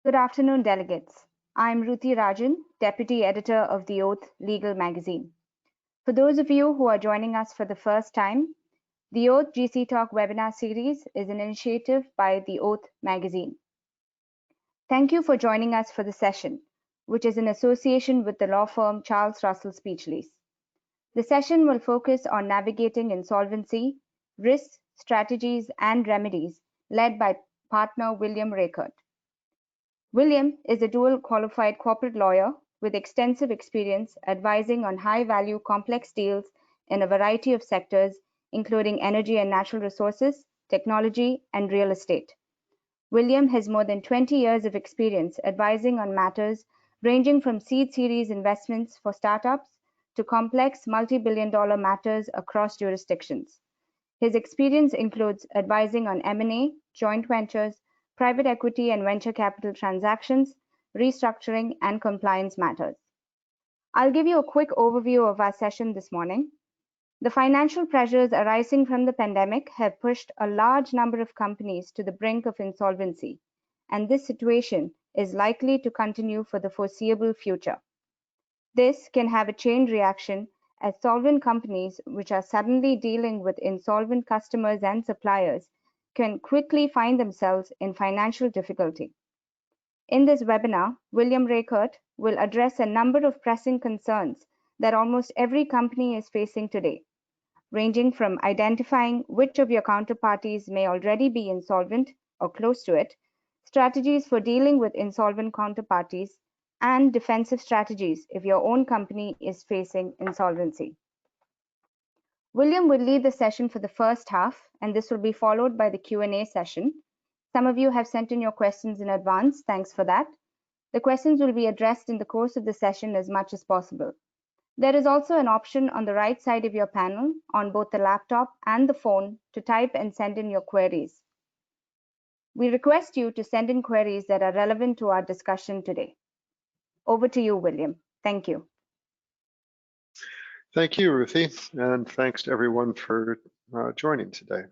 Good afternoon, delegates. I'm Ruthi Rajan, Deputy Editor of The Oath Legal Magazine. For those of you who are joining us for the first time, the Oath GC Talk webinar series is an initiative by The Oath Magazine. Thank you for joining us for the session, which is in association with the law firm Charles Russell Speechlys. The session will focus on navigating insolvency, risks, strategies, and remedies, led by partner William Reichert. William is a dual qualified corporate lawyer with extensive experience advising on high-value complex deals in a variety of sectors, including energy and natural resources, technology, and real estate. William has more than 20 years of experience advising on matters ranging from seed series investments for startups to complex multi-billion-dollar matters across jurisdictions. His experience includes advising on M&A, joint ventures, private equity and venture capital transactions, restructuring, and compliance matters. I'll give you a quick overview of our session this morning. The financial pressures arising from the pandemic have pushed a large number of companies to the brink of insolvency, and this situation is likely to continue for the foreseeable future. This can have a chain reaction as solvent companies, which are suddenly dealing with insolvent customers and suppliers, can quickly find themselves in financial difficulty. In this webinar, William Reichert will address a number of pressing concerns that almost every company is facing today, ranging from identifying which of your counterparties may already be insolvent or close to it, strategies for dealing with insolvent counterparties, and defensive strategies if your own company is facing insolvency. William will lead the session for the first half, and this will be followed by the Q&A session. Some of you have sent in your questions in advance. Thanks for that. The questions will be addressed in the course of the session as much as possible. There is also an option on the right side of your panel on both the laptop and the phone to type and send in your queries. We request you to send in queries that are relevant to our discussion today. Over to you, William. Thank you. Thank you, Ruthi, and thanks to everyone for joining today.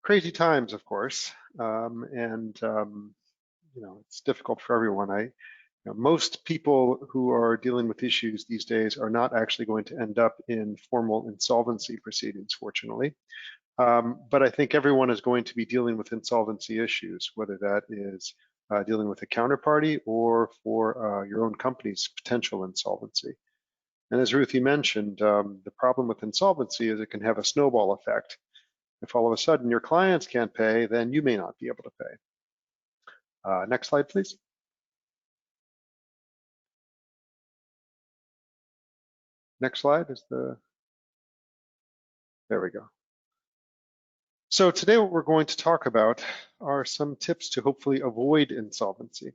Crazy times, of course, and it's difficult for everyone. Most people who are dealing with issues these days are not actually going to end up in formal insolvency proceedings, fortunately. But I think everyone is going to be dealing with insolvency issues, whether that is dealing with a counterparty or for your own company's potential insolvency. And as Ruthi mentioned, the problem with insolvency is it can have a snowball effect. If all of a sudden your clients can't pay, then you may not be able to pay. Next slide, please. Next slide is there we go. So today what we're going to talk about are some tips to hopefully avoid insolvency.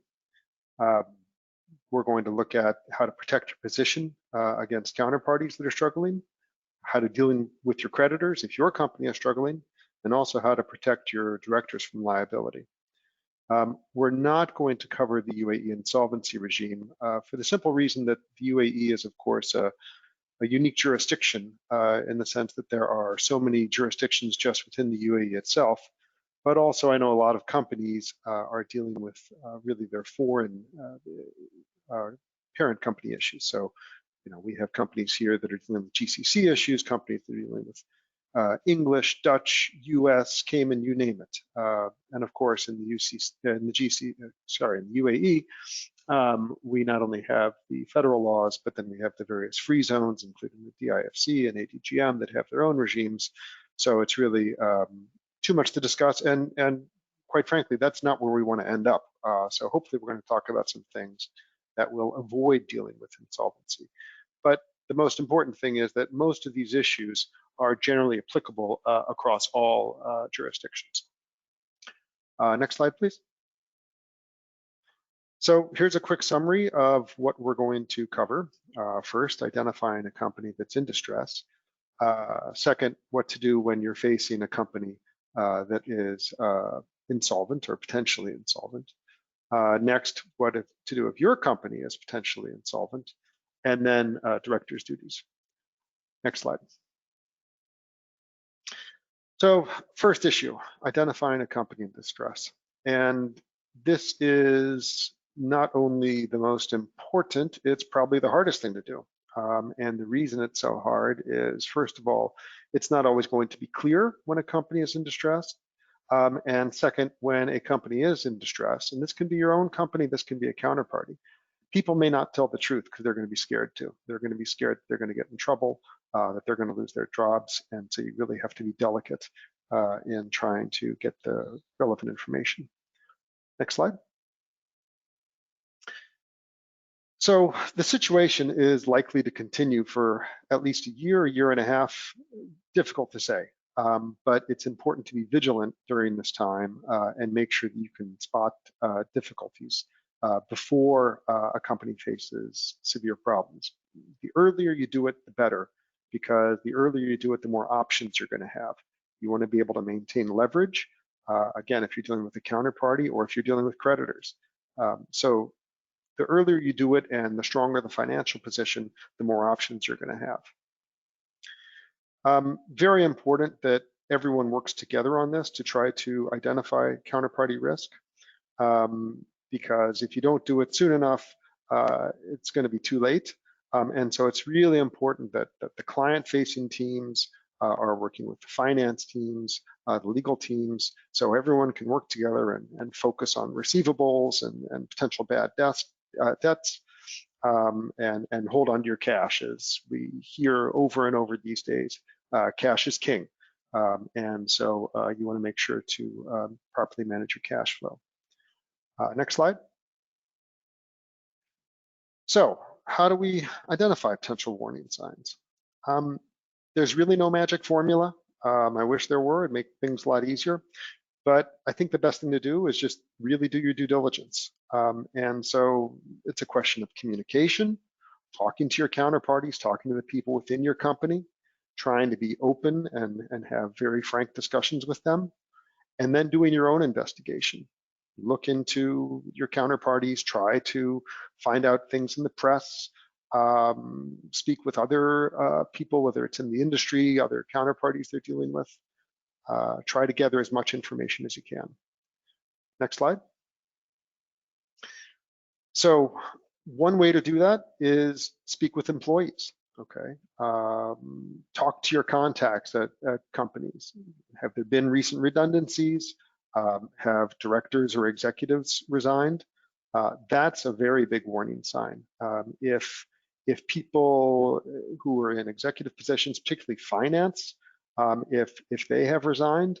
We're going to look at how to protect your position against counterparties that are struggling, how to deal with your creditors if your company is struggling, and also how to protect your directors from liability. We're not going to cover the UAE insolvency regime for the simple reason that the UAE is, of course, a unique jurisdiction in the sense that there are so many jurisdictions just within the UAE itself. But also I know a lot of companies are dealing with really their foreign parent company issues. So, we have companies here that are dealing with GCC issues, companies that are dealing with English, Dutch, US, Cayman, you name it. And of course, in the UAE, we not only have the federal laws, but then we have the various free zones, including the DIFC and ADGM that have their own regimes. So it's really too much to discuss. And quite frankly, that's not where we want to end up. So hopefully we're going to talk about some things that will avoid dealing with insolvency. But the most important thing is that most of these issues are generally applicable across all jurisdictions. Next slide, please. So here's a quick summary of what we're going to cover. First, identifying a company that's in distress. Second, what to do when you're facing a company that is insolvent or potentially insolvent. Next, what to do if your company is potentially insolvent, and then director's duties. Next slide. So first issue, identifying a company in distress. And this is not only the most important, it's probably the hardest thing to do. And the reason it's so hard is, first of all, it's not always going to be clear when a company is in distress. And second, when a company is in distress, and this can be your own company, this can be a counterparty, people may not tell the truth because they're going to be scared too. They're going to be scared that they're going to get in trouble, that they're going to lose their jobs. And so you really have to be delicate in trying to get the relevant information. Next slide. So the situation is likely to continue for at least a year and a half. Difficult to say, but it's important to be vigilant during this time and make sure that you can spot difficulties before a company faces severe problems. The earlier you do it, the better, because the earlier you do it, the more options you're going to have. You want to be able to maintain leverage, again, if you're dealing with a counterparty or if you're dealing with creditors. So the earlier you do it and the stronger the financial position, the more options you're going to have. Very important that everyone works together on this to try to identify counterparty risk, because if you don't do it soon enough, it's going to be too late. And so it's really important that the client-facing teams are working with the finance teams, the legal teams, so everyone can work together and focus on receivables and potential bad debts, and hold on to your cash. As we hear over and over these days, cash is king. And so you want to make sure to properly manage your cash flow. Next slide. So how do we identify potential warning signs? There's really no magic formula. I wish there were. It'd make things a lot easier. But I think the best thing to do is just really do your due diligence. And so it's a question of communication, talking to your counterparties, talking to the people within your company, trying to be open and have very frank discussions with them, and then doing your own investigation. Look into your counterparties, try to find out things in the press, speak with other people, whether it's in the industry, other counterparties they're dealing with. Try to gather as much information as you can. Next slide. So one way to do that is speak with employees, okay? Talk to your contacts at companies. Have there been recent redundancies? Have directors or executives resigned? That's a very big warning sign. If people who are in executive positions, particularly finance, if they have resigned,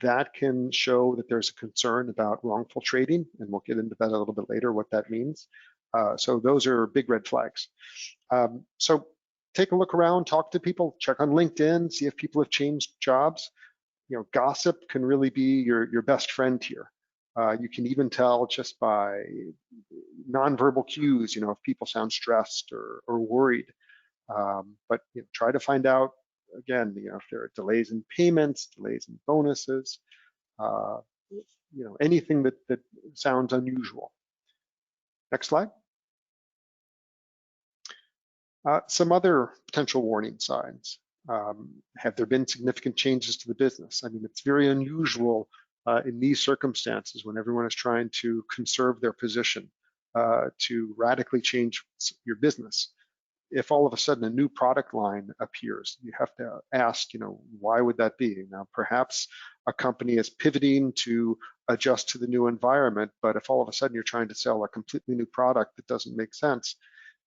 that can show that there's a concern about wrongful trading, and we'll get into that a little bit later, what that means. So those are big red flags. So take a look around, talk to people, check on LinkedIn, see if people have changed jobs. You know, gossip can really be your best friend here. You can even tell just by nonverbal cues, you know, if people sound stressed or worried. But you know, try to find out, again, you know, if there are delays in payments, delays in bonuses, you know, anything that sounds unusual. Next slide. Some other potential warning signs. Have there been significant changes to the business? I mean, it's very unusual in these circumstances when everyone is trying to conserve their position to radically change your business. If all of a sudden a new product line appears, you have to ask, you know, why would that be? Now, perhaps a company is pivoting to adjust to the new environment, but if all of a sudden you're trying to sell a completely new product that doesn't make sense,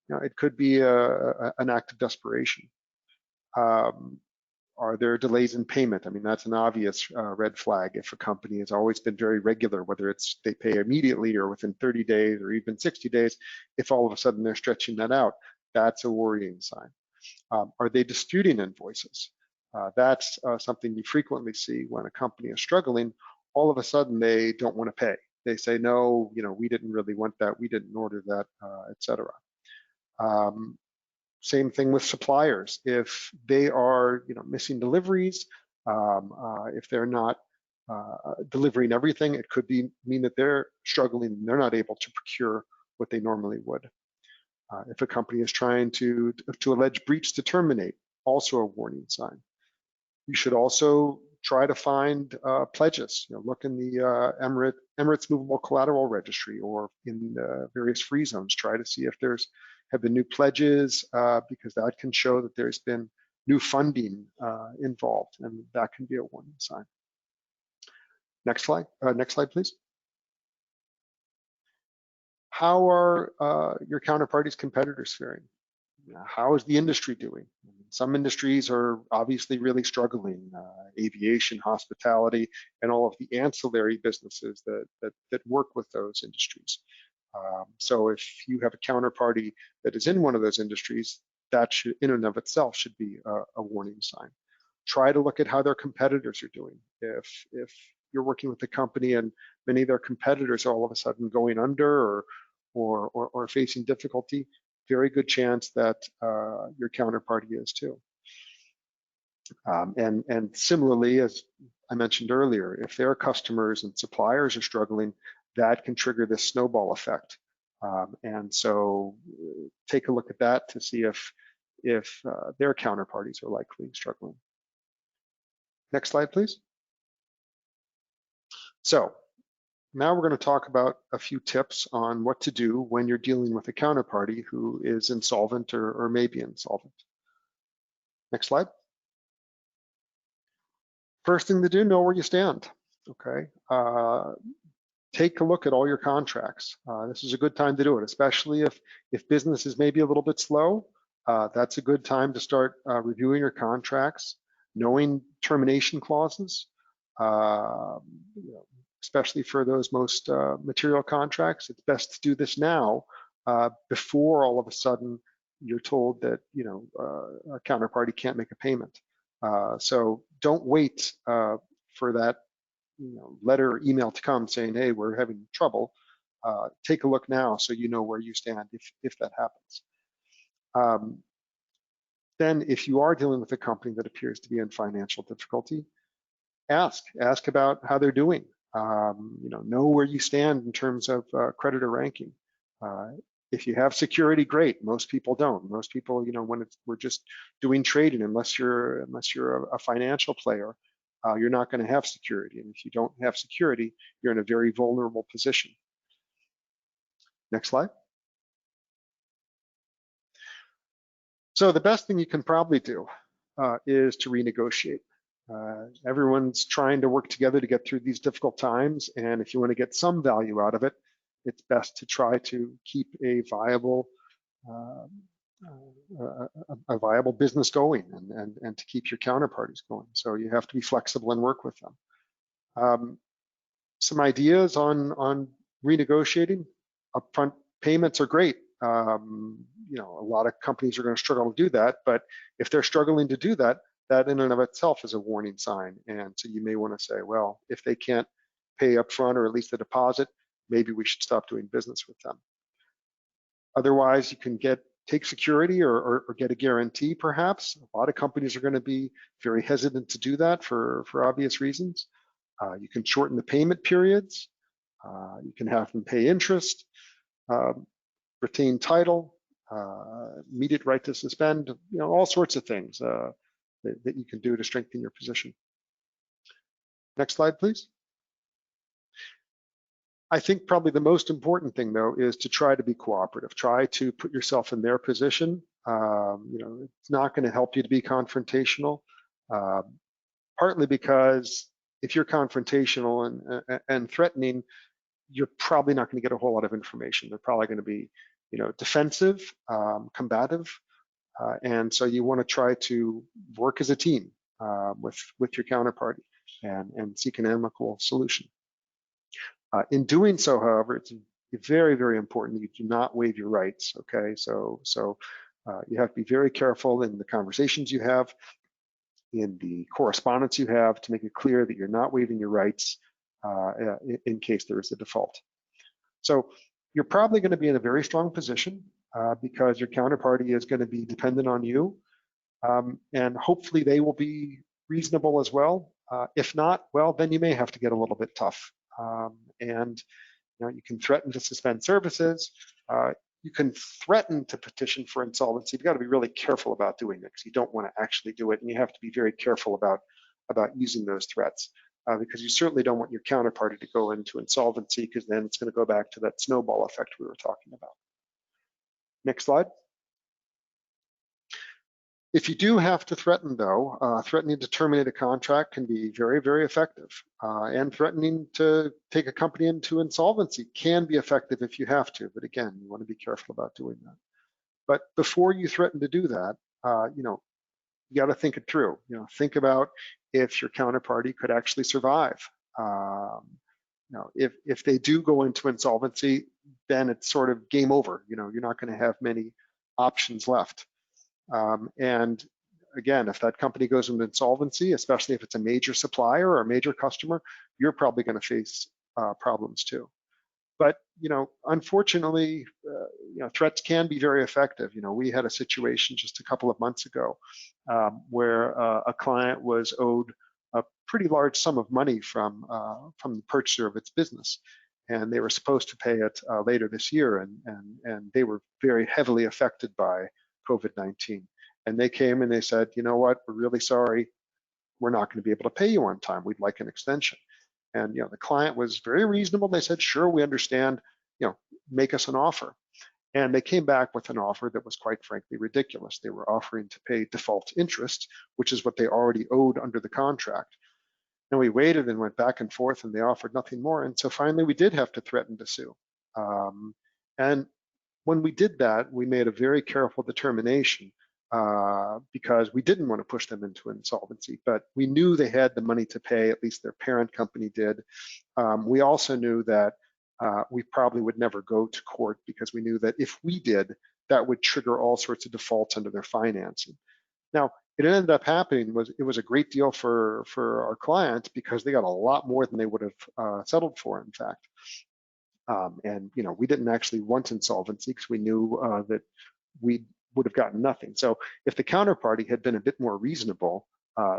you know, it could be an act of desperation. Are there delays in payment? I mean, that's an obvious red flag. If a company has always been very regular, whether it's they pay immediately or within 30 days or even 60 days, if all of a sudden they're stretching that out, that's a worrying sign. Are they disputing invoices? That's something you frequently see when a company is struggling. All of a sudden they don't want to pay. They say, no, you know, we didn't really want that, we didn't order that, etc. Same thing with suppliers. If they are, you know, missing deliveries, if they're not delivering everything, it could mean that they're struggling and they're not able to procure what they normally would. If a company is trying to allege breach to terminate, also a warning sign. You should also try to find pledges. Look in the Emirates Movable Collateral Registry or in various free zones. Try to see if have been new pledges, because that can show that there's been new funding involved, and that can be a warning sign. Next slide, please. How are your counterparties' competitors faring? How is the industry doing? Some industries are obviously really struggling, aviation, hospitality, and all of the ancillary businesses that work with those industries. So if you have a counterparty that is in one of those industries, that should, in and of itself, should be a warning sign. Try to look at how their competitors are doing. If you're working with a company and many of their competitors are all of a sudden going under or facing difficulty, very good chance that your counterparty is too. And similarly, as I mentioned earlier, if their customers and suppliers are struggling, that can trigger this snowball effect. And so take a look at that to see if their counterparties are likely struggling. Next slide, please. So now we're going to talk about a few tips on what to do when you're dealing with a counterparty who is insolvent or may be insolvent. Next slide. First thing to do, know where you stand, okay? Take a look at all your contracts. This is a good time to do it, especially if business is maybe a little bit slow. That's a good time to start reviewing your contracts, knowing termination clauses, especially for those most material contracts. It's best to do this now before all of a sudden you're told that a counterparty can't make a payment. So don't wait for that letter or email to come saying, hey, we're having trouble. Take a look now so you know where you stand if that happens. Then if you are dealing with a company that appears to be in financial difficulty, ask about how they're doing. Know where you stand in terms of creditor ranking. If you have security, great. Most people don't. Most people, when we're just doing trading, unless you're a financial player, you're not going to have security. And if you don't have security, you're in a very vulnerable position. Next slide. So the best thing you can probably do is to renegotiate. Everyone's trying to work together to get through these difficult times, and if you want to get some value out of it, it's best to try to keep a viable business going and to keep your counterparties going. So you have to be flexible and work with them. Some ideas on renegotiating. Upfront payments are great. A lot of companies are going to struggle to do that, but if they're struggling to do that, that in and of itself is a warning sign. And so you may want to say, well, if they can't pay upfront or at least a deposit, maybe we should stop doing business with them. Otherwise, you can take security or get a guarantee, perhaps. A lot of companies are going to be very hesitant to do that for obvious reasons. You can shorten the payment periods. You can have them pay interest, retain title, immediate right to suspend, all sorts of things that you can do to strengthen your position. Next slide, please. I think probably the most important thing, though, is to try to be cooperative. Try to put yourself in their position. It's not going to help you to be confrontational, partly because if you're confrontational and threatening, you're probably not going to get a whole lot of information. They're probably going to be, defensive, combative, and so you want to try to work as a team with your counterparty and seek an amicable solution. In doing so, however, it's very, very important that you do not waive your rights, okay? So you have to be very careful in the conversations you have, in the correspondence you have, to make it clear that you're not waiving your rights in case there is a default. So you're probably going to be in a very strong position because your counterparty is going to be dependent on you, and hopefully they will be reasonable as well. If not, well, then you may have to get a little bit tough. And you can threaten to suspend services. You can threaten to petition for insolvency. You've got to be really careful about doing it because you don't want to actually do it, and you have to be very careful about about using those threats, because you certainly don't want your counterparty to go into insolvency, because then it's going to go back to that snowball effect we were talking about. Next slide. If you do have to threaten, though, threatening to terminate a contract can be very, very effective. And threatening to take a company into insolvency can be effective if you have to. But again, you want to be careful about doing that. But before you threaten to do that, you got to think it through. Think about if your counterparty could actually survive. If they do go into insolvency, then it's sort of game over. You're not going to have many options left. And again, if that company goes into insolvency, especially if it's a major supplier or a major customer, you're probably going to face problems too. But unfortunately, threats can be very effective. We had a situation just a couple of months ago where a client was owed a pretty large sum of money from the purchaser of its business, and they were supposed to pay it later this year, and they were very heavily affected by COVID-19. And they came and they said, you know what, we're really sorry, we're not going to be able to pay you on time. We'd like an extension. And the client was very reasonable. They said, sure, we understand, make us an offer. And they came back with an offer that was quite frankly ridiculous. They were offering to pay default interest, which is what they already owed under the contract. And we waited and went back and forth, and they offered nothing more. And so finally, we did have to threaten to sue. And when we did that, we made a very careful determination because we didn't want to push them into insolvency, but we knew they had the money to pay, at least their parent company did. We also knew that we probably would never go to court because we knew that if we did, that would trigger all sorts of defaults under their financing. Now, it ended up happening it was a great deal for our clients because they got a lot more than they would have settled for, in fact. And we didn't actually want insolvency because we knew that we would have gotten nothing. So if the counterparty had been a bit more reasonable,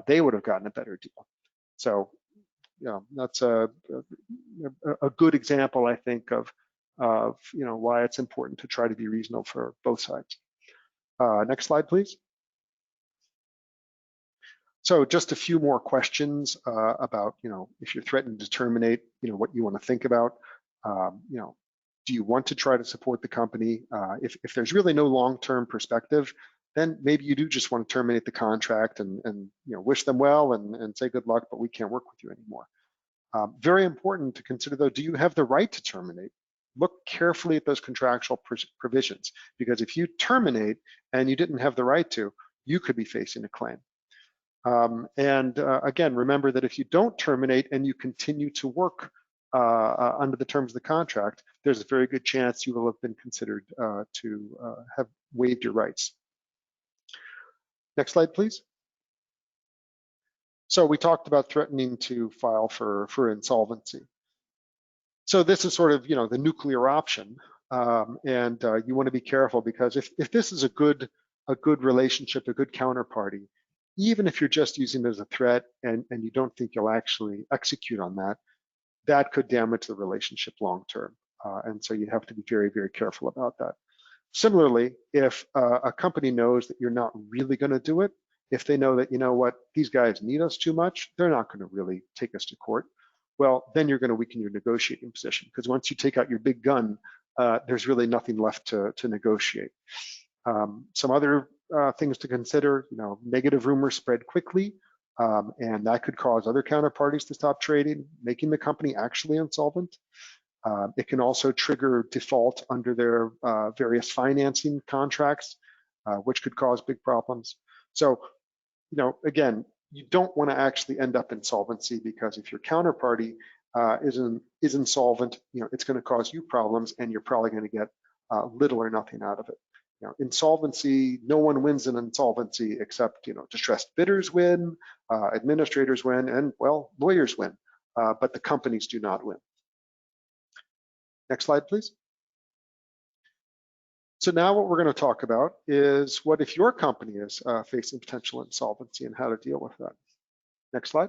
they would have gotten a better deal. So that's a good example, I think, of why it's important to try to be reasonable for both sides. Next slide, please. So just a few more questions about if you're threatened to terminate, what you want to think about. Do you want to try to support the company? If there's really no long-term perspective, then maybe you do just want to terminate the contract and wish them well and say good luck, but we can't work with you anymore. Very important to consider, though, do you have the right to terminate? Look carefully at those contractual provisions, because if you terminate and you didn't have the right to, you could be facing a claim. Again, remember that if you don't terminate and you continue to work under the terms of the contract, there's a very good chance you will have been considered to have waived your rights. Next slide, please. So we talked about threatening to file for insolvency. So this is sort of the nuclear option, and you want to be careful, because if this is a good relationship, a good counterparty, even if you're just using it as a threat and you don't think you'll actually execute on that, that could damage the relationship long term. And so you have to be very, very careful about that. Similarly, if a company knows that you're not really going to do it, if they know that, these guys need us too much, they're not going to really take us to court, well, then you're going to weaken your negotiating position, because once you take out your big gun, there's really nothing left to negotiate. Some other things to consider, negative rumors spread quickly, and that could cause other counterparties to stop trading, making the company actually insolvent. It can also trigger default under their various financing contracts, which could cause big problems. So, again, you don't want to actually end up insolvency, because if your counterparty is insolvent, it's going to cause you problems, and you're probably going to get little or nothing out of it. Insolvency, no one wins in insolvency except, distressed bidders win, administrators win, and, well, lawyers win, but the companies do not win. Next slide, please. So now what we're going to talk about is what if your company is facing potential insolvency and how to deal with that. Next slide.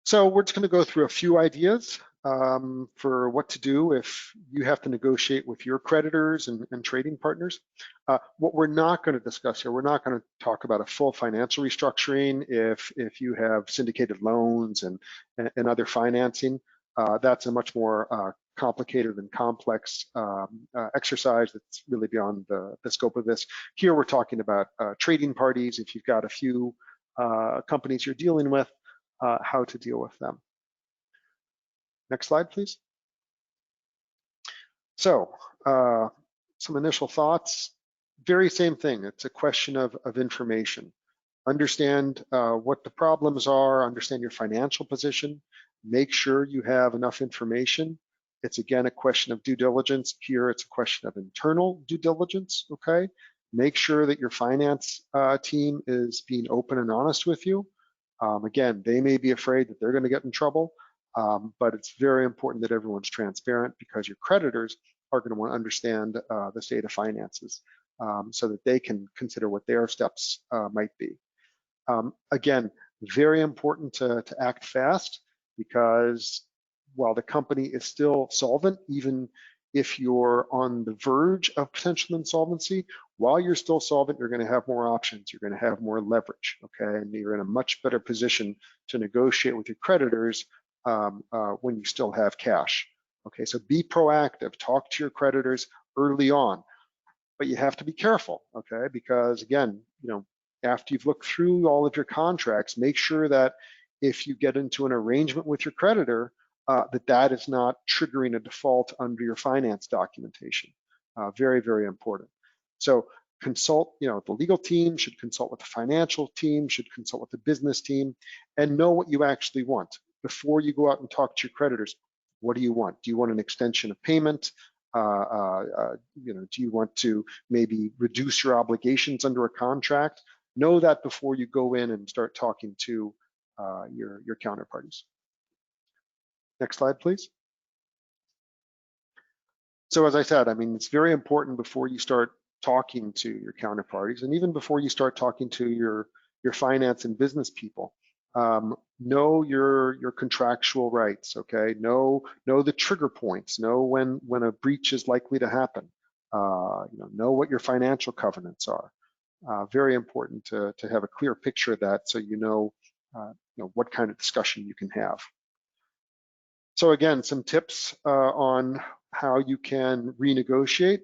So we're just going to go through a few ideas for what to do if you have to negotiate with your creditors and trading partners. What we're not going to discuss here, we're not going to talk about a full financial restructuring if you have syndicated loans and other financing. That's a much more complicated and complex exercise that's really beyond the scope of this. Here we're talking about trading parties. If you've got a few companies you're dealing with, how to deal with them. Next slide, please. So some initial thoughts, very same thing. It's a question of information. Understand what the problems are, understand your financial position, make sure you have enough information. It's again a question of due diligence. Here it's a question of internal due diligence, okay? Make sure that your finance team is being open and honest with you. Again, they may be afraid that they're going to get in trouble, but it's very important that everyone's transparent because your creditors are going to want to understand the state of finances so that they can consider what their steps might be. Again, very important to act fast because while the company is still solvent, even if you're on the verge of potential insolvency, while you're still solvent, you're going to have more options. You're going to have more leverage, okay? And you're in a much better position to negotiate with your creditors when you still have cash, okay? So be proactive. Talk to your creditors early on, but you have to be careful, okay? Because again, you know, after you've looked through all of your contracts, make sure that if you get into an arrangement with your creditor, that is not triggering a default under your finance documentation. Very, very important. So consult, you know, the legal team should consult with the financial team, should consult with the business team, and know what you actually want. Before you go out and talk to your creditors, what do you want? Do you want an extension of payment? You know, do you want to maybe reduce your obligations under a contract? Know that before you go in and start talking to your counterparties. Next slide, please. So as I said, I mean, it's very important before you start talking to your counterparties and even before you start talking to your finance and business people, know your contractual rights, okay? Know the trigger points, know when a breach is likely to happen, you know what your financial covenants are. Very important to have a clear picture of that so you know what kind of discussion you can have. So again, some tips on how you can renegotiate,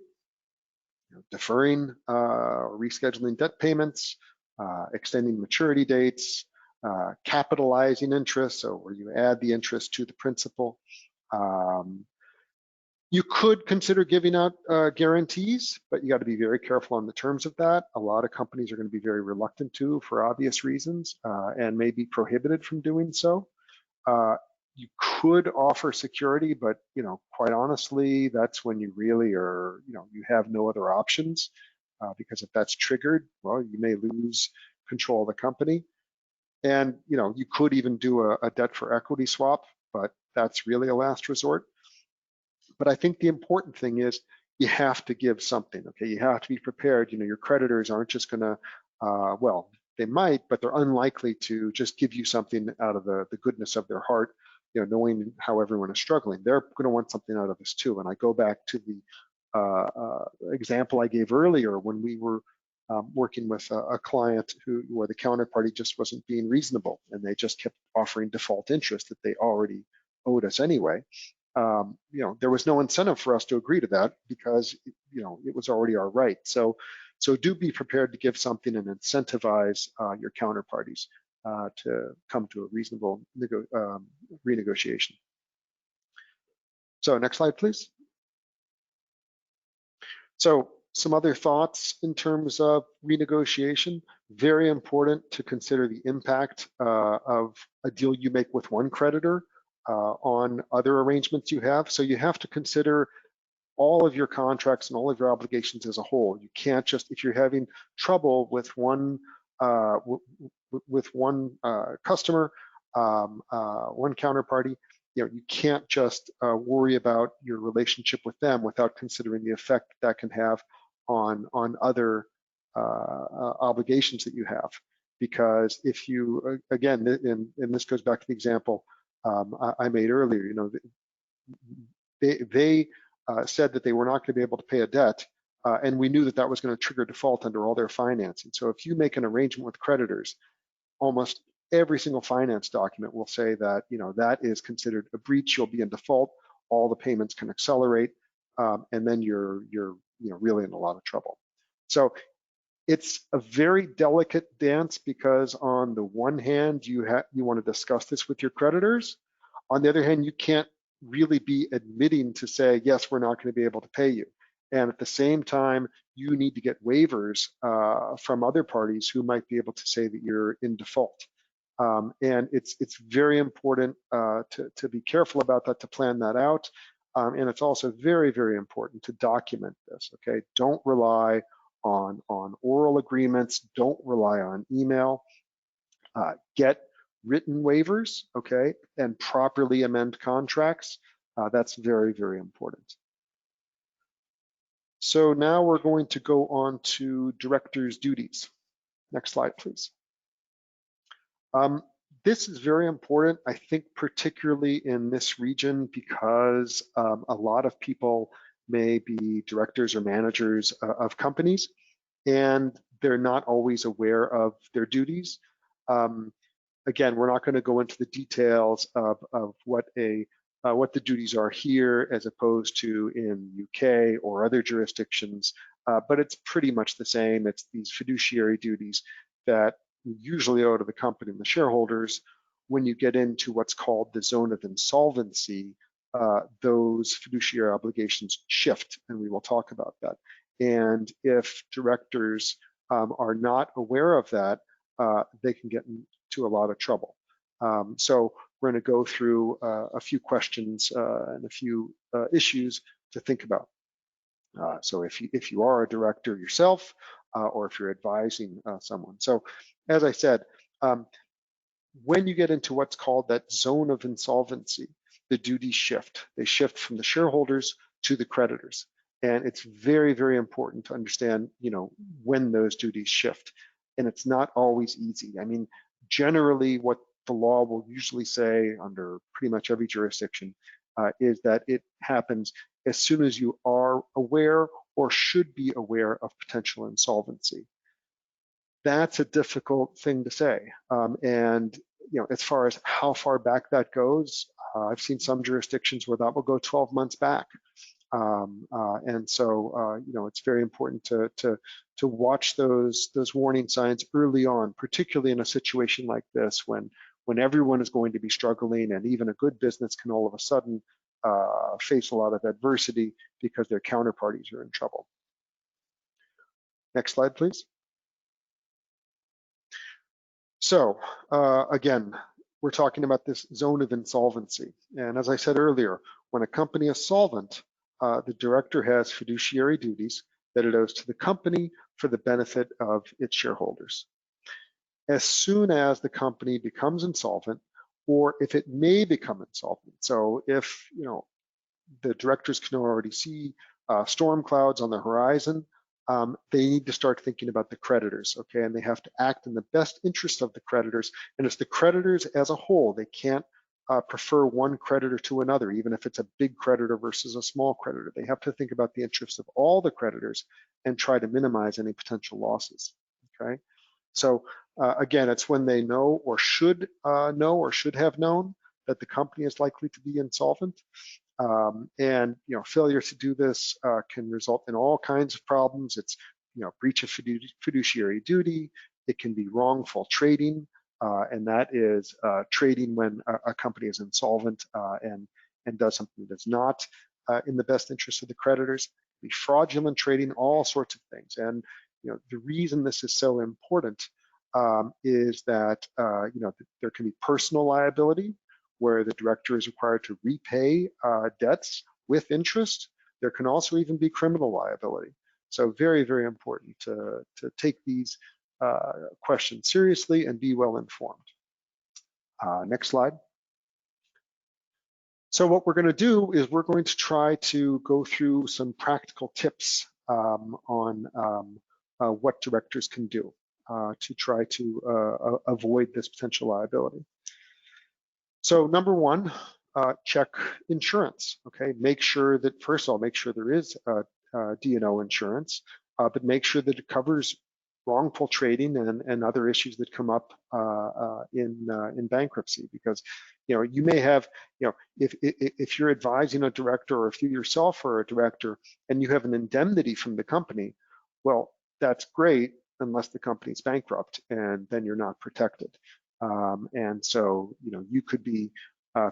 deferring or rescheduling debt payments, extending maturity dates, capitalizing interest, so where you add the interest to the principal. You could consider giving out guarantees, but you got to be very careful on the terms of that. A lot of companies are going to be very reluctant to for obvious reasons and may be prohibited from doing so. You could offer security, but quite honestly, that's when you really are, you have no other options because if that's triggered, well, you may lose control of the company. And you could even do a debt for equity swap, but that's really a last resort. But I think the important thing is you have to give something, okay? You have to be prepared. Your creditors aren't just gonna, well, they might, but they're unlikely to just give you something out of the goodness of their heart, knowing how everyone is struggling. They're gonna want something out of this too. And I go back to the example I gave earlier when we were working with a client where the counterparty just wasn't being reasonable and they just kept offering default interest that they already owed us anyway. There was no incentive for us to agree to that because it was already our right. So do be prepared to give something and incentivize your counterparties to come to a reasonable renegotiation. So next slide, please. So some other thoughts in terms of renegotiation. Very important to consider the impact of a deal you make with one creditor on other arrangements you have. So you have to consider all of your contracts and all of your obligations as a whole. You can't just, if you're having trouble with one customer, one counterparty, you can't just worry about your relationship with them without considering the effect that can have on other obligations that you have. because if you, again, and this goes back to the example I made earlier, you know, they said that they were not going to be able to pay a debt, and we knew that that was going to trigger default under all their financing. So if you make an arrangement with creditors, almost every single finance document will say that, you know, that is considered a breach. You'll be in default. All the payments can accelerate, and then you're really in a lot of trouble. So it's a very delicate dance, because on the one hand, you want to discuss this with your creditors. On the other hand, you can't really be admitting to say, yes, we're not going to be able to pay you. And at the same time, you need to get waivers from other parties who might be able to say that you're in default. And it's very important to be careful about that, to plan that out. And it's also very, very important to document this, okay? Don't rely on oral agreements. Don't rely on email. Get written waivers, okay, and properly amend contracts. That's very, very important. So now we're going to go on to directors' duties. Next slide, please. This is very important, I think, particularly in this region, because a lot of people may be directors or managers of companies, and they're not always aware of their duties. Again, we're not going to go into the details of what the duties are here as opposed to in UK or other jurisdictions, but it's pretty much the same. It's these fiduciary duties that usually owe to the company and the shareholders. When you get into what's called the zone of insolvency, those fiduciary obligations shift, and we will talk about that. And if directors are not aware of that, they can get into a lot of trouble. So we're going to go through a few questions and a few issues to think about. So if you are a director yourself, or if you're advising someone. So as I said, when you get into what's called that zone of insolvency, the duties shift. They shift from the shareholders to the creditors. And it's very, very important to understand, you know, when those duties shift. And it's not always easy. I mean, generally what the law will usually say under pretty much every jurisdiction is that it happens as soon as you are aware or should be aware of potential insolvency. That's a difficult thing to say. And, you know, as far as how far back that goes, I've seen some jurisdictions where that will go 12 months back. And so, you know, it's very important to watch those warning signs early on, particularly in a situation like this when everyone is going to be struggling, and even a good business can all of a sudden face a lot of adversity because their counterparties are in trouble. Next slide, please. So again, we're talking about this zone of insolvency. And as I said earlier, when a company is solvent, the director has fiduciary duties that it owes to the company for the benefit of its shareholders. As soon as the company becomes insolvent, or if it may become insolvent, so if, you know, the directors can already see storm clouds on the horizon, they need to start thinking about the creditors, okay? And they have to act in the best interest of the creditors, and it's the creditors as a whole. They can't prefer one creditor to another, even if it's a big creditor versus a small creditor. They have to think about the interests of all the creditors and try to minimize any potential losses, okay? So again, it's when they know or should have known that the company is likely to be insolvent. And, you know, failure to do this can result in all kinds of problems. It's, you know, breach of fiduciary duty. It can be wrongful trading, and that is trading when a company is insolvent and does something that's not in the best interest of the creditors. It can be fraudulent trading, all sorts of things. And, you know, the reason this is so important is that, you know, there can be personal liability, where the director is required to repay debts with interest. There can also even be criminal liability. So very, very important to take these questions seriously and be well informed. Next slide. So what we're going to do is we're going to try to go through some practical tips on what directors can do. to try to avoid this potential liability. So number one, check insurance. Okay, make sure that first of all, make sure there is D&O insurance, but make sure that it covers wrongful trading and other issues that come up in bankruptcy. Because you may have, if you're advising a director, or if you yourself are a director and you have an indemnity from the company, well, that's great unless the company's bankrupt, and then you're not protected. And so you could be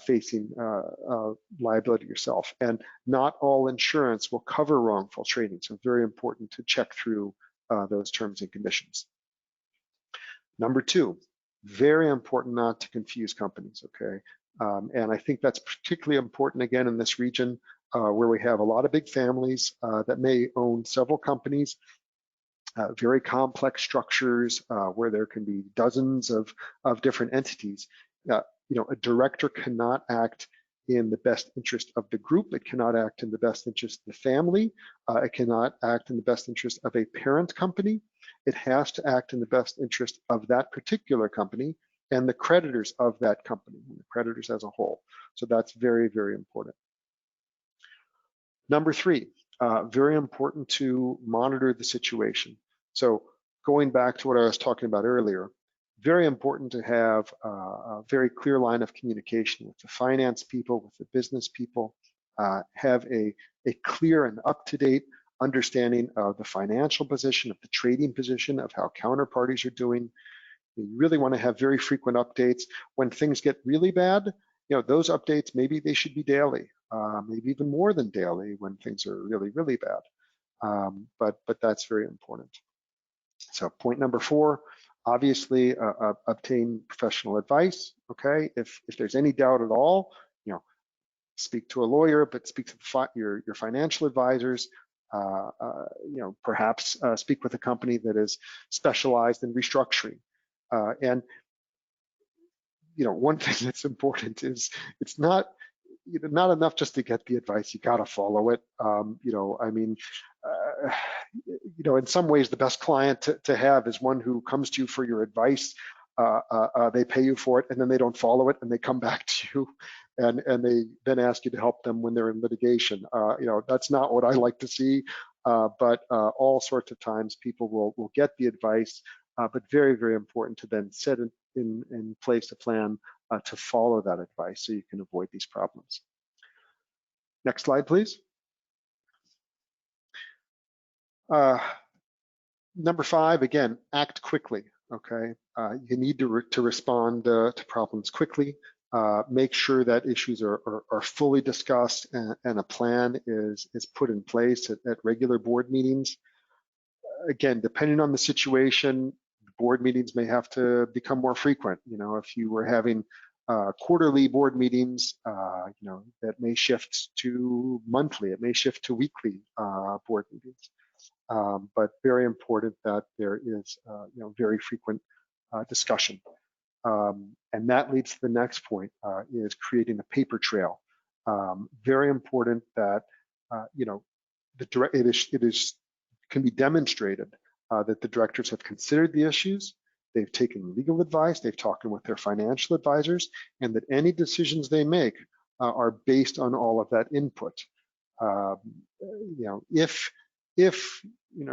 facing liability yourself. And not all insurance will cover wrongful trading, so very important to check through those terms and conditions. Number two, very important not to confuse companies, okay? And I think that's particularly important, again, in this region where we have a lot of big families that may own several companies, very complex structures where there can be dozens of different entities. A director cannot act in the best interest of the group. It cannot act in the best interest of the family. It cannot act in the best interest of a parent company. It has to act in the best interest of that particular company and the creditors of that company, and the creditors as a whole. So that's very, very important. Number three, very important to monitor the situation. So going back to what I was talking about earlier, very important to have a very clear line of communication with the finance people, with the business people, have a clear and up-to-date understanding of the financial position, of the trading position, of how counterparties are doing. You really want to have very frequent updates. When things get really bad, those updates, maybe they should be daily, maybe even more than daily when things are really, really bad. But that's very important. So point number four, obviously obtain professional advice, okay? If there's any doubt at all, speak to a lawyer, but speak to your financial advisors, perhaps speak with a company that is specialized in restructuring. And one thing that's important is it's not enough just to get the advice. You got to follow it. In some ways, the best client to have is one who comes to you for your advice. They pay you for it, and then they don't follow it, and they come back to you, and they then ask you to help them when they're in litigation. That's not what I like to see. But all sorts of times, people will get the advice, but very, very important to then set in place a plan to follow that advice so you can avoid these problems. Next slide, please. Number five, again, act quickly, okay? You need to respond to problems quickly. Make sure that issues are fully discussed and a plan is put in place at regular board meetings. Again, depending on the situation, board meetings may have to become more frequent. If you were having quarterly board meetings, that may shift to monthly, it may shift to weekly board meetings. But very important that there is very frequent discussion. And that leads to the next point, is creating a paper trail. Very important that it can be demonstrated that the directors have considered the issues, they've taken legal advice, they've talked with their financial advisors, and that any decisions they make are based on all of that input. If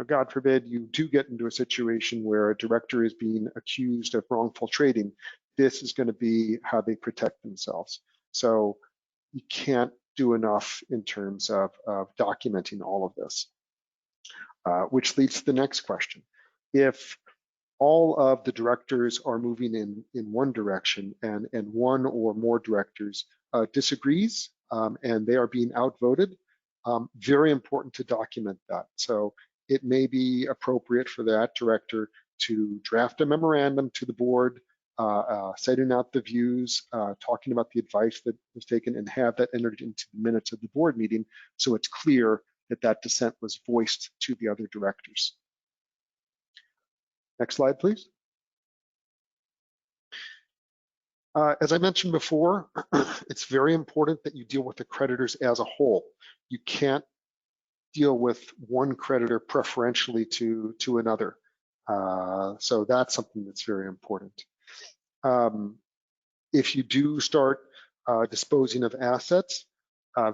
God forbid, you do get into a situation where a director is being accused of wrongful trading, this is going to be how they protect themselves. So you can't do enough in terms of documenting all of this, which leads to the next question. If all of the directors are moving in one direction and one or more directors disagrees and they are being outvoted, very important to document that. So it may be appropriate for that director to draft a memorandum to the board, setting out the views, talking about the advice that was taken, and have that entered into the minutes of the board meeting so it's clear that that dissent was voiced to the other directors. Next slide, please. As I mentioned before, it's very important that you deal with the creditors as a whole. You can't deal with one creditor preferentially to another. So that's something that's very important. If you do start disposing of assets,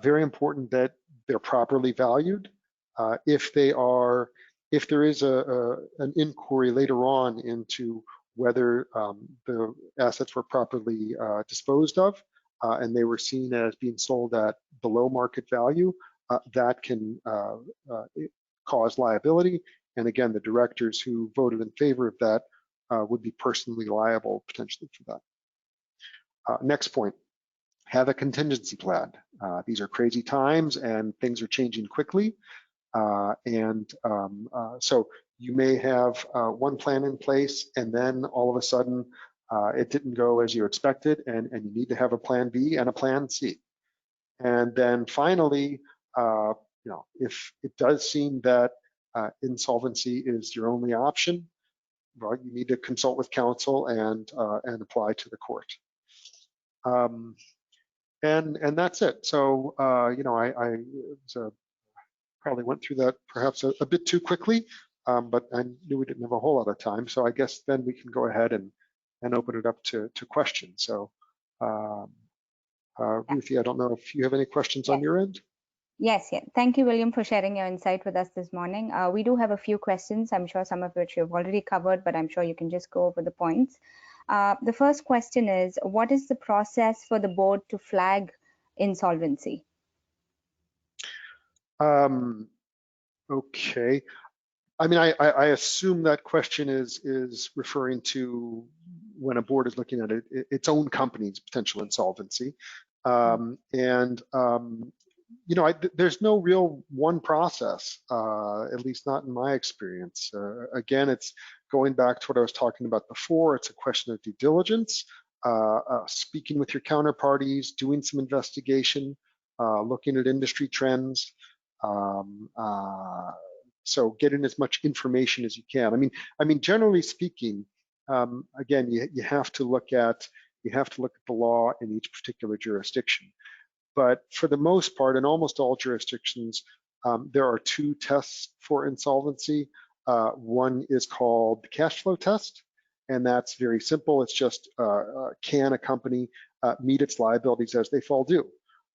very important that they're properly valued. If there is an inquiry later on into whether the assets were properly disposed of and they were seen as being sold at below market value, that can cause liability. And again, the directors who voted in favor of that would be personally liable potentially for that. Next point, have a contingency plan. These are crazy times and things are changing quickly. So you may have one plan in place and then all of a sudden it didn't go as you expected, and you need to have a plan B and a plan C. And then finally, if it does seem that insolvency is your only option, well, you need to consult with counsel and apply to the court. And that's it. So I probably went through that perhaps a bit too quickly, but I knew we didn't have a whole lot of time. So I guess then we can go ahead and open it up to questions. So Ruthie, I don't know if you have any questions on your end. Yes. Thank you, William, for sharing your insight with us this morning. We do have a few questions, I'm sure some of which you've already covered, but I'm sure you can just go over the points. The first question is, what is the process for the board to flag insolvency? Okay. I mean, I assume that question is referring to when a board is looking at its own company's potential insolvency. There's no real one process, at least not in my experience. Again, it's going back to what I was talking about before. It's a question of due diligence, speaking with your counterparties, doing some investigation, looking at industry trends. So getting as much information as you can. I mean, generally speaking, again, you have to look at the law in each particular jurisdiction. But for the most part, in almost all jurisdictions, there are two tests for insolvency. One is called the cash flow test, and that's very simple. It's just can a company meet its liabilities as they fall due?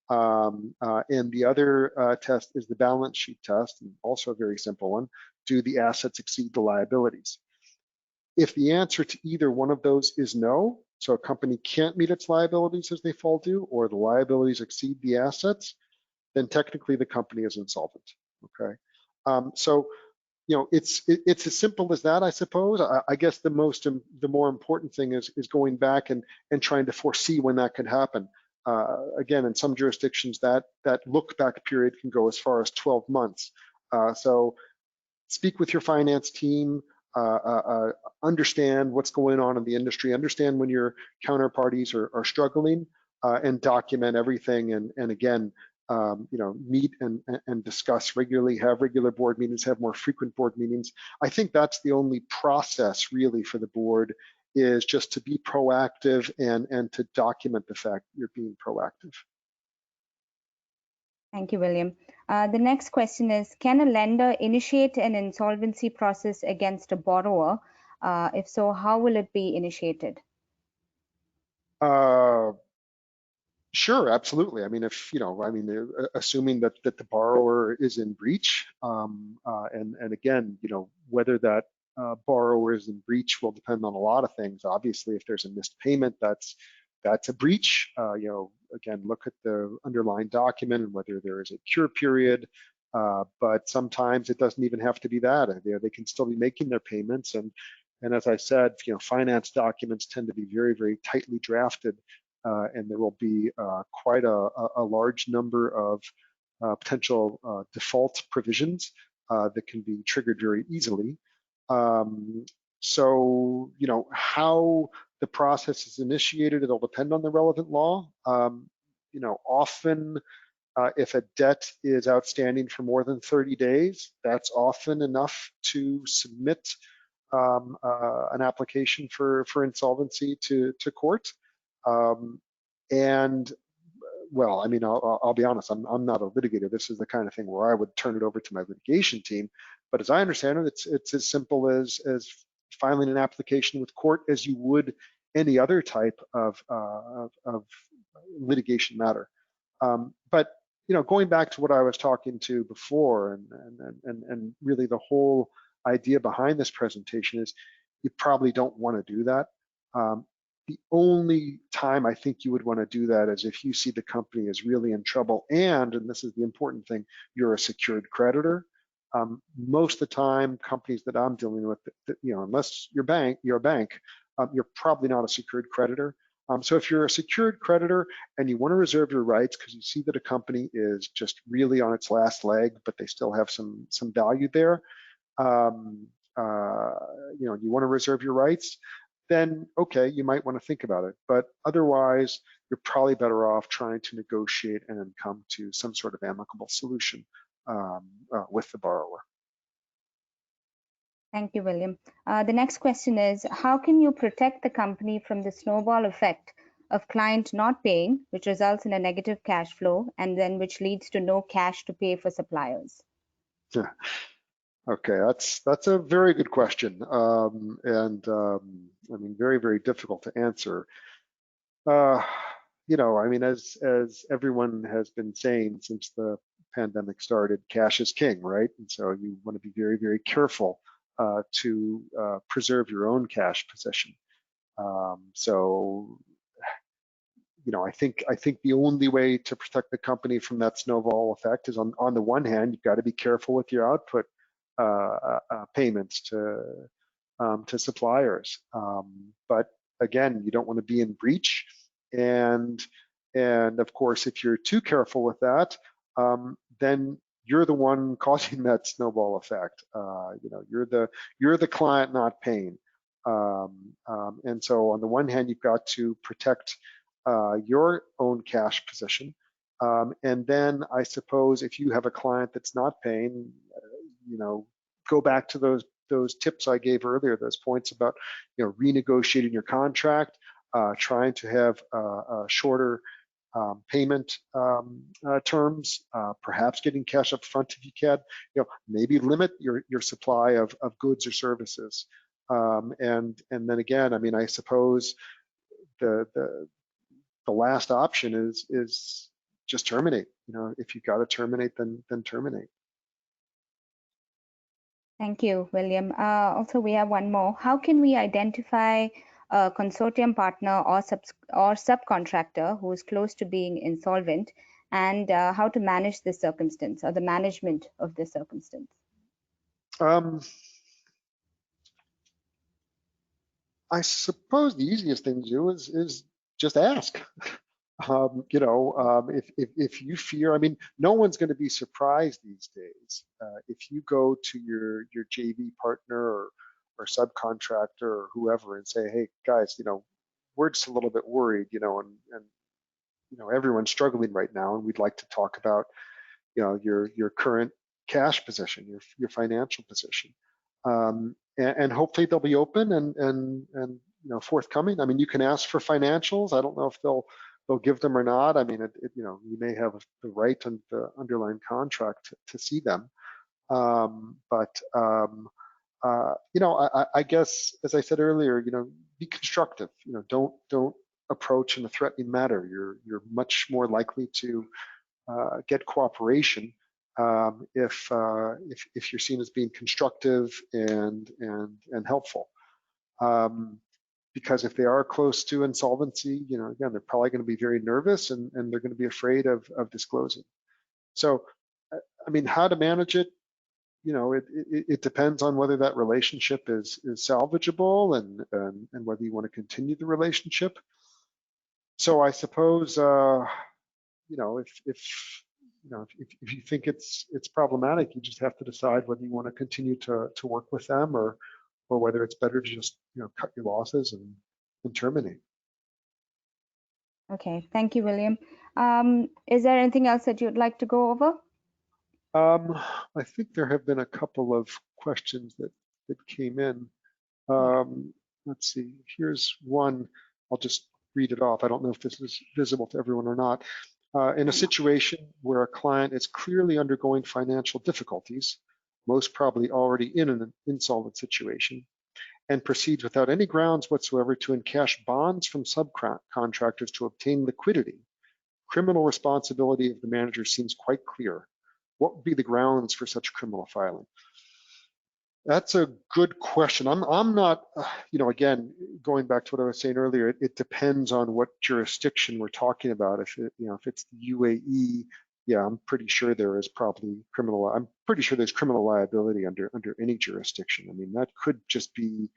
And the other test is the balance sheet test, and also a very simple one. Do the assets exceed the liabilities? If the answer to either one of those is no, so a company can't meet its liabilities as they fall due, or the liabilities exceed the assets, then technically the company is insolvent. Okay, so it's as simple as that, I suppose. I guess the more important thing is going back and trying to foresee when that could happen. Again, in some jurisdictions, that look back period can go as far as 12 months. So speak with your finance team, understand what's going on in the industry, understand when your counterparties are struggling, and document everything. And again, meet and discuss regularly, have regular board meetings, have more frequent board meetings. I think that's the only process really for the board, is just to be proactive and to document the fact you're being proactive. Thank you, William. The next question is, can a lender initiate an insolvency process against a borrower? If so, how will it be initiated? Sure, absolutely. I mean, assuming that the borrower is in breach, and again, whether that borrower is in breach will depend on a lot of things. Obviously, if there's a missed payment, that's a breach. Again, look at the underlying document and whether there is a cure period. But sometimes it doesn't even have to be that. They can still be making their payments, and as I said, finance documents tend to be very, very tightly drafted. And there will be quite a large number of potential default provisions that can be triggered very easily. So, how the process is initiated, it'll depend on the relevant law. Often, if a debt is outstanding for more than 30 days, that's often enough to submit an application for insolvency to court. And well, I mean, I'll be honest, I'm not a litigator. This is the kind of thing where I would turn it over to my litigation team. But as I understand it, it's as simple as filing an application with court as you would any other type of litigation matter. But going back to what I was talking to before, and really the whole idea behind this presentation is you probably don't want to do that. The only time I think you would want to do that is if you see the company is really in trouble, and this is the important thing, you're a secured creditor. Most of the time, companies that I'm dealing with, unless you're a bank, you're probably not a secured creditor. So if you're a secured creditor and you want to reserve your rights because you see that a company is just really on its last leg, but they still have some value there, you want to reserve your rights, then okay, you might want to think about it. But otherwise, you're probably better off trying to negotiate and then come to some sort of amicable solution with the borrower. Thank you, William. The next question is, how can you protect the company from the snowball effect of client not paying, which results in a negative cash flow, and then which leads to no cash to pay for suppliers? Yeah. Okay, that's a very good question, I mean, very, very difficult to answer. I mean, as everyone has been saying since the pandemic started, cash is king, right? And so you want to be very, very careful to preserve your own cash position. I think the only way to protect the company from that snowball effect is on the one hand, you've got to be careful with your output payments to suppliers. But again, you don't want to be in breach. And of course, if you're too careful with that, then you're the one causing that snowball effect. You're the client not paying. And so on the one hand, you've got to protect your own cash position. And then I suppose if you have a client that's not paying, go back to those tips I gave earlier, those points about renegotiating your contract, trying to have shorter payment terms, perhaps getting cash up front if you can, maybe limit your supply of goods or services. And then again, I mean, I suppose the last option is just terminate. If you got to terminate, then terminate. Thank you, William. Also, we have one more. How can we identify a consortium partner or subcontractor who is close to being insolvent, and how to manage this circumstance or the management of this circumstance? I suppose the easiest thing to do is just ask. If you fear, I mean, no one's going to be surprised these days if you go to your JV partner or subcontractor or whoever and say, hey guys, we're just a little bit worried, and everyone's struggling right now, and we'd like to talk about your current cash position, your financial position, and hopefully they'll be open and forthcoming. I mean, you can ask for financials. I don't know if they'll give them or not. I mean, you may have the right and the underlying contract to see them. I guess, as I said earlier, be constructive. Don't approach in a threatening manner. You're much more likely to get cooperation if you're seen as being constructive and helpful. Because if they are close to insolvency, again, they're probably going to be very nervous and they're going to be afraid of disclosing. So, I mean, how to manage it, it depends on whether that relationship is salvageable and whether you want to continue the relationship. So I suppose, if you think it's problematic, you just have to decide whether you want to continue to work with them or whether it's better to just cut your losses and terminate. Okay, thank you, William. Is there anything else that you'd like to go over? I think there have been a couple of questions that came in. Let's see, here's one. I'll just read it off. I don't know if this is visible to everyone or not. In a situation where a client is clearly undergoing financial difficulties, most probably already in an insolvent situation, and proceeds without any grounds whatsoever to encash bonds from subcontractors to obtain liquidity, criminal responsibility of the manager seems quite clear. What would be the grounds for such criminal filing? That's a good question. I'm not, again, going back to what I was saying earlier, it depends on what jurisdiction we're talking about. If it's the UAE, yeah, I'm pretty sure there is probably I'm pretty sure there's criminal liability under any jurisdiction. I mean, that could just be,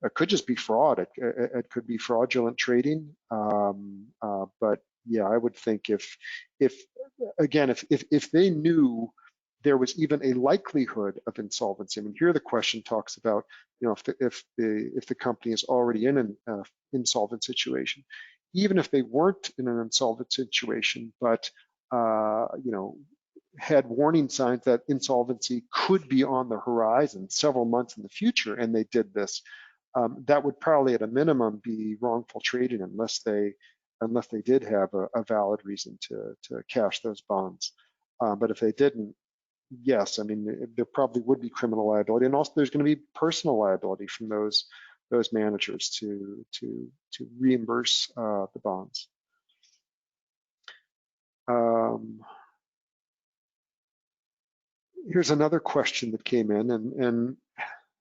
it could just be fraud. It could be fraudulent trading. But yeah, I would think if they knew there was even a likelihood of insolvency. I mean, here the question talks about, if the company is already in an insolvent situation, even if they weren't in an insolvent situation, but had warning signs that insolvency could be on the horizon several months in the future, and they did this, that would probably at a minimum be wrongful trading unless they did have a valid reason to cash those bonds. But if they didn't, yes, I mean, there probably would be criminal liability, and also there's going to be personal liability from those managers to reimburse the bonds. Here's another question that came in, and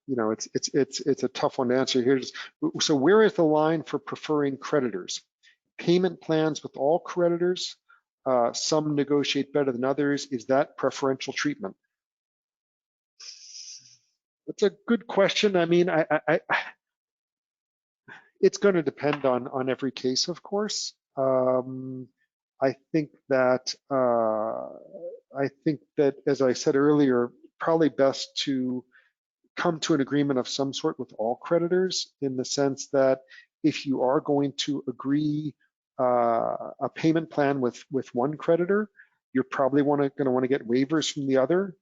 it's a tough one to answer. So where is the line for preferring creditors? Payment plans with all creditors. Some negotiate better than others. Is that preferential treatment? That's a good question. I mean, it's going to depend on every case, of course. I think that as I said earlier, probably best to come to an agreement of some sort with all creditors, in the sense that if you are going to agree a payment plan with one creditor, you're probably going to want to get waivers from the other,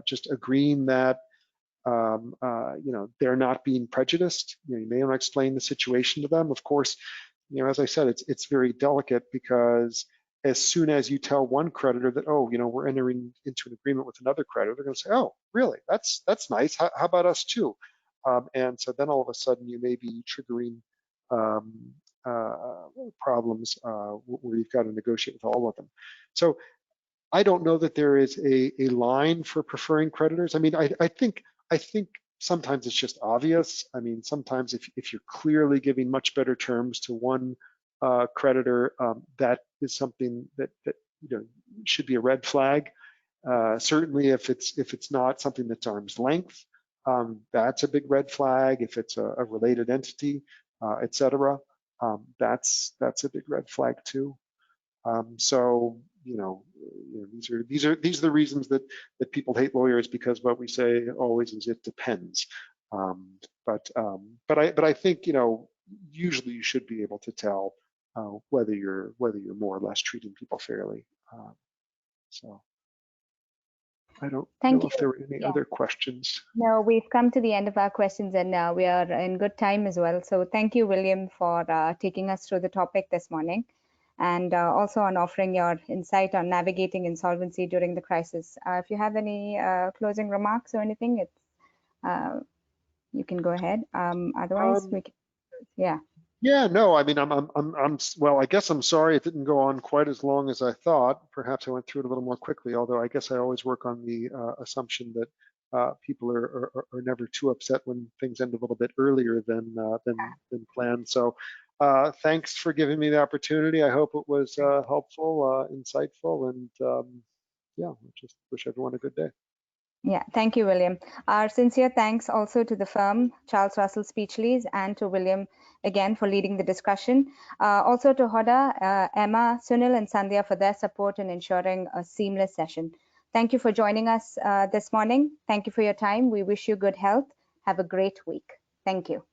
just agreeing that they're not being prejudiced. You may want to explain the situation to them. Of course, as I said, it's very delicate, because as soon as you tell one creditor that, oh, we're entering into an agreement with another creditor, they're going to say, oh, really? That's nice. How about us too? And so then all of a sudden you may be triggering problems where you've got to negotiate with all of them. So I don't know that there is a line for preferring creditors. I mean, I think sometimes it's just obvious. I mean, sometimes if you're clearly giving much better terms to one creditor, that is something that should be a red flag. Certainly, if it's not something that's arm's length, that's a big red flag. If it's a related entity, etc., that's a big red flag too. So these are the reasons that people hate lawyers, because what we say always is it depends. But I think usually you should be able to tell whether you're more or less treating people fairly. So I don't know if there were any other questions. No, we've come to the end of our questions, and we are in good time as well. So thank you, William, for taking us through the topic this morning, and also on offering your insight on navigating insolvency during the crisis. If you have any closing remarks or anything, you can go ahead. Otherwise, we can, yeah. Yeah, no, I mean, well, I guess I'm sorry it didn't go on quite as long as I thought. Perhaps I went through it a little more quickly, although I guess I always work on the assumption that people are never too upset when things end a little bit earlier than planned. So thanks for giving me the opportunity. I hope it was helpful, insightful, and yeah, I just wish everyone a good day. Yeah, thank you, William. Our sincere thanks also to the firm, Charles Russell Speechlys, and to William again for leading the discussion. Also to Hoda, Emma, Sunil, and Sandhya for their support in ensuring a seamless session. Thank you for joining us this morning. Thank you for your time. We wish you good health. Have a great week. Thank you.